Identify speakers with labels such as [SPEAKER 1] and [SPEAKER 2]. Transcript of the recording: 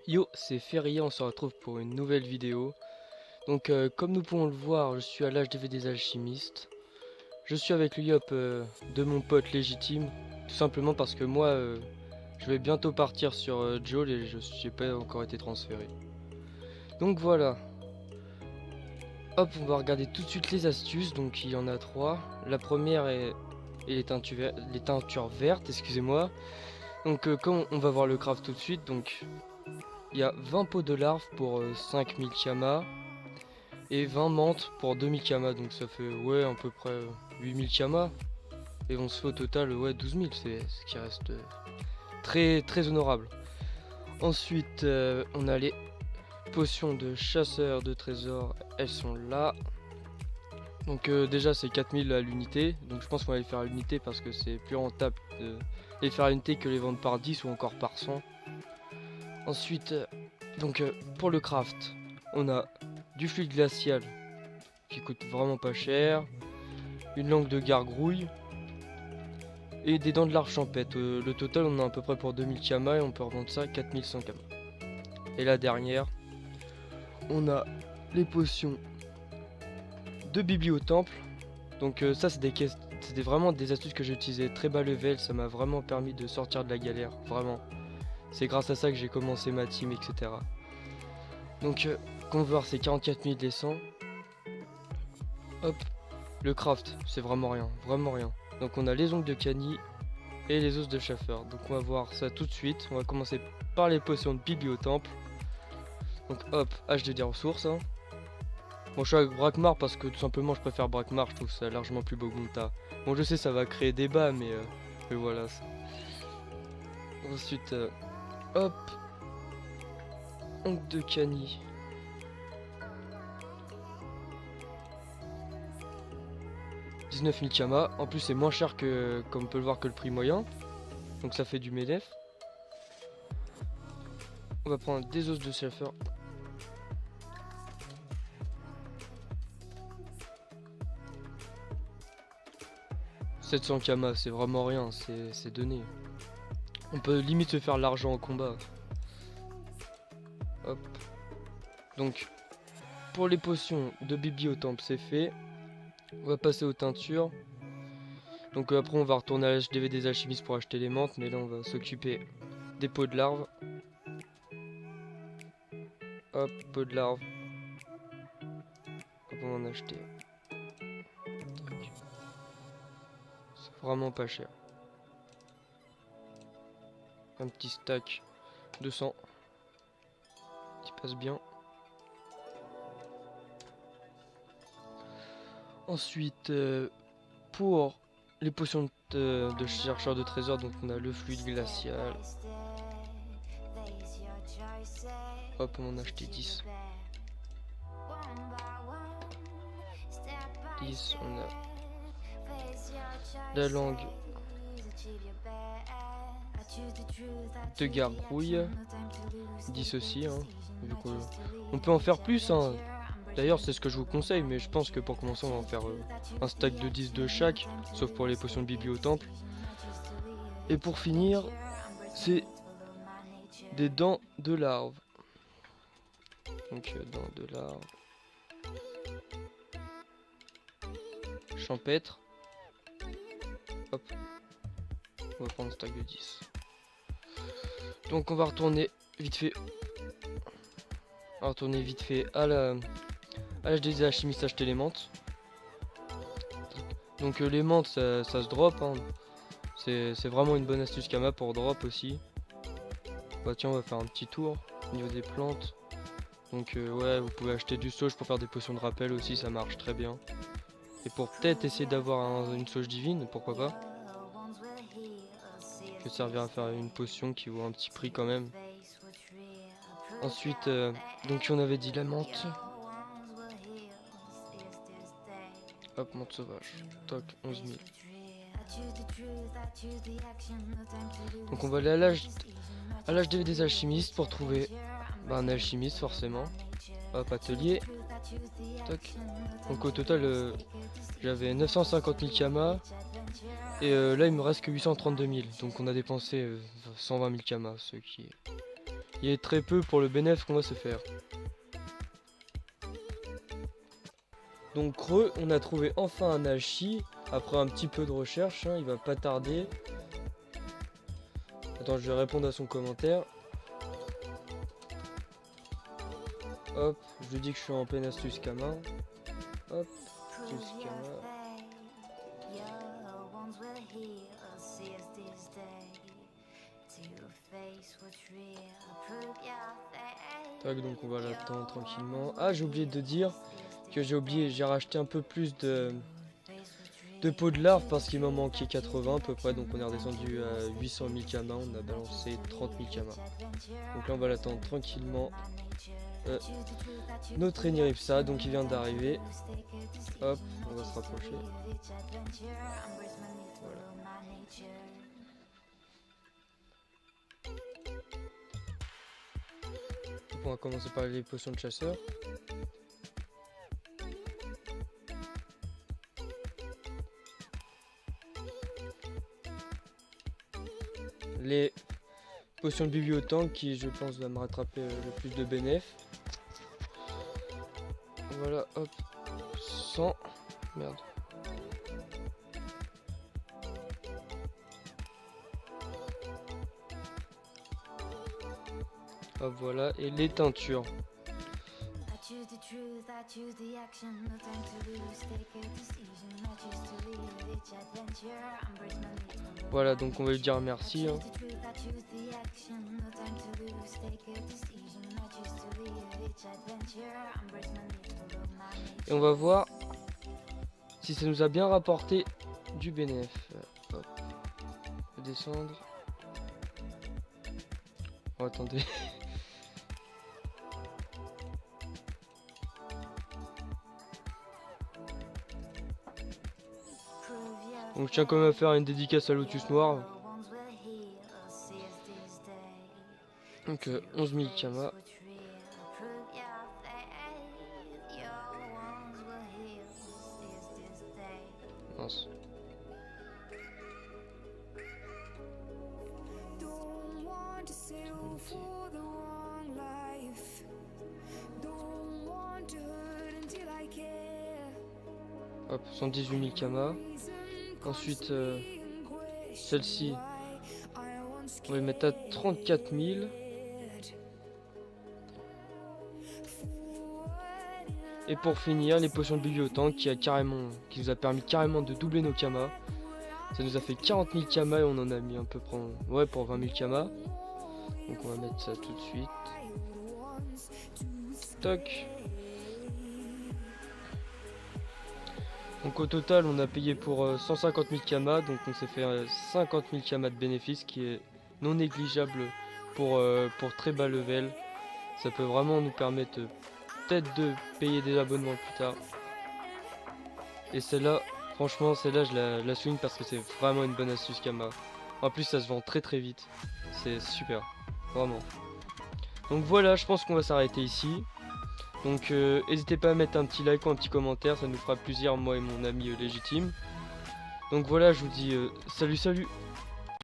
[SPEAKER 1] Yo, c'est Feria, on se retrouve pour une nouvelle vidéo. Donc comme nous pouvons le voir, je suis à l'HDV des alchimistes. Je suis avec le Yop de mon pote légitime. Tout simplement parce que moi, je vais bientôt partir sur Joel et je n'ai pas encore été transféré. Donc voilà. Hop, on va regarder tout de suite les astuces. Donc il y en a trois. La première est les teintures vertes, excusez-moi. Donc comme on va voir le craft tout de suite, donc il y a 20 pots de larves pour 5000 Tiamat. Et 20 menthes pour 2000 Tiamat, donc ça fait ouais à peu près 8000 Tiamat. Et on se fait au total ouais 12 000, c'est ce qui reste très très honorable. Ensuite on a les potions de chasseur de trésors, elles sont là. Donc déjà c'est 4000 à l'unité, donc je pense qu'on va les faire à l'unité parce que c'est plus rentable de les faire à l'unité que les vendre par 10 ou encore par 100. Ensuite donc pour le craft, on a du fluide glacial qui coûte vraiment pas cher, une langue de gargouille et des dents de larve champêtre. Le total on a à peu près pour 2000 Tiamat et on peut revendre ça 4100 Tiamat. Et la dernière, on a les potions de bibliotemple. Donc ça c'était vraiment des astuces que j'ai utilisées très bas level, ça m'a vraiment permis de sortir de la galère, vraiment. C'est grâce à ça que j'ai commencé ma team, etc. Donc qu'on veut voir c'est 44 000 des 100. Hop, le craft, c'est vraiment rien, vraiment rien. Donc on a les ongles de Cani et les os de Schaffer. Donc on va voir ça tout de suite. On va commencer par les potions de bibliotemple. Donc hop, HD des ressources. Hein. Bon, je suis avec Brakmar parce que tout simplement je préfère Brakmar, je trouve ça largement plus beau Gunta. Bon, je sais ça va créer débat, mais voilà. Ensuite, hop, ongle de Cani. « 19 000 Tiamat. En plus c'est moins cher que, comme on peut le voir, que le prix moyen. Donc ça fait du MEDEF. On va prendre des os de Schaffer. « 700 Kama, c'est vraiment rien, c'est donné. On peut limite se faire l'argent en combat. Hop. Donc, pour les potions de bibliotemple, c'est fait. On va passer aux teintures. Donc après on va retourner à l'HDV des alchimistes pour acheter les menthes, mais là on va s'occuper des pots de larves. Hop, pots de larves. Hop, on va en acheter. C'est vraiment pas cher. Un petit stack de 100 qui passe bien. Ensuite, pour les potions de chercheur de trésors, donc on a le fluide glacial. Hop, on en a acheté 10. 10, on a la langue de gargouille. 10 aussi, hein. On peut en faire plus, hein. D'ailleurs, c'est ce que je vous conseille, mais je pense que pour commencer, on va en faire un stack de 10 de chaque, sauf pour les potions de bibliotemple. Et pour finir, c'est des dents de larve. Donc, dents de larve. Champêtre. Hop. On va prendre un stack de 10. Donc, on va retourner vite fait. On va retourner vite fait à l'âge des alchimistes acheter les menthes. Donc les menthes ça se drop, hein. C'est vraiment une bonne astuce Kama pour drop aussi. Bah tiens, on va faire un petit tour au niveau des plantes. Donc ouais, vous pouvez acheter du sauge pour faire des potions de rappel aussi, ça marche très bien. Et pour peut-être essayer d'avoir une sauge divine, pourquoi pas. Je vais servir à faire une potion qui vaut un petit prix quand même. Ensuite, donc on avait dit la menthe. Hop, menthe sauvage. Toc, 11 000. Donc on va aller à l'HDV des alchimistes pour trouver un alchimiste forcément. Hop, atelier. Toc. Donc au total, j'avais 950 000 Kama. Et là il me reste que 832 000. Donc on a dépensé 120 000 Kama, ce qui est il est très peu pour le bénéfice qu'on va se faire. Donc on a trouvé enfin un alchi après un petit peu de recherche, hein, il va pas tarder. Attends, je vais répondre à son commentaire. Hop, je lui dis que je suis en pleine astuce Kama. Hop, astuce Kama. Tac, donc on va l'attendre tranquillement. Ah, j'ai oublié de dire que j'ai racheté un peu plus de pots de larves parce qu'il m'en manquait 80 à peu près, donc on est redescendu à 800 000 Kama, on a balancé 30 000 Kama. Donc là on va l'attendre tranquillement. Notre Eniripsa, donc il vient d'arriver. Hop, on va se rapprocher. Voilà. Donc on va commencer par les potions de chasseur. Les potions de bibliothèque qui je pense va me rattraper le plus de bénéf. Voilà, hop, 100, merde. Hop, voilà, et les teintures. Voilà, donc on va lui dire merci. Hein. Et on va voir si ça nous a bien rapporté du bénéf. Hop. Je vais descendre. Oh, attendez. Donc je tiens quand même à faire une dédicace à Lotus Noir. Donc 11 000 Kama. Mince. Hop, 118 000 Kama. Ensuite, celle-ci, on va le mettre à 34 000. Et pour finir, les potions de bibliothèque qui nous a permis carrément de doubler nos Kama. Ça nous a fait 40 000 Kama et on en a mis un peu pour 20 000 Kama. Donc on va mettre ça tout de suite. Toc. Donc au total on a payé pour 150 000 Kama, donc on s'est fait 50 000 Kama de bénéfice qui est non négligeable pour très bas level. Ça peut vraiment nous permettre peut-être de payer des abonnements plus tard. Et celle-là, franchement celle-là je la souligne parce que c'est vraiment une bonne astuce Kama. En plus ça se vend très très vite, c'est super, vraiment. Donc voilà, je pense qu'on va s'arrêter ici. Donc n'hésitez pas à mettre un petit like ou un petit commentaire, ça nous fera plaisir moi et mon ami légitime. Donc voilà, je vous dis salut.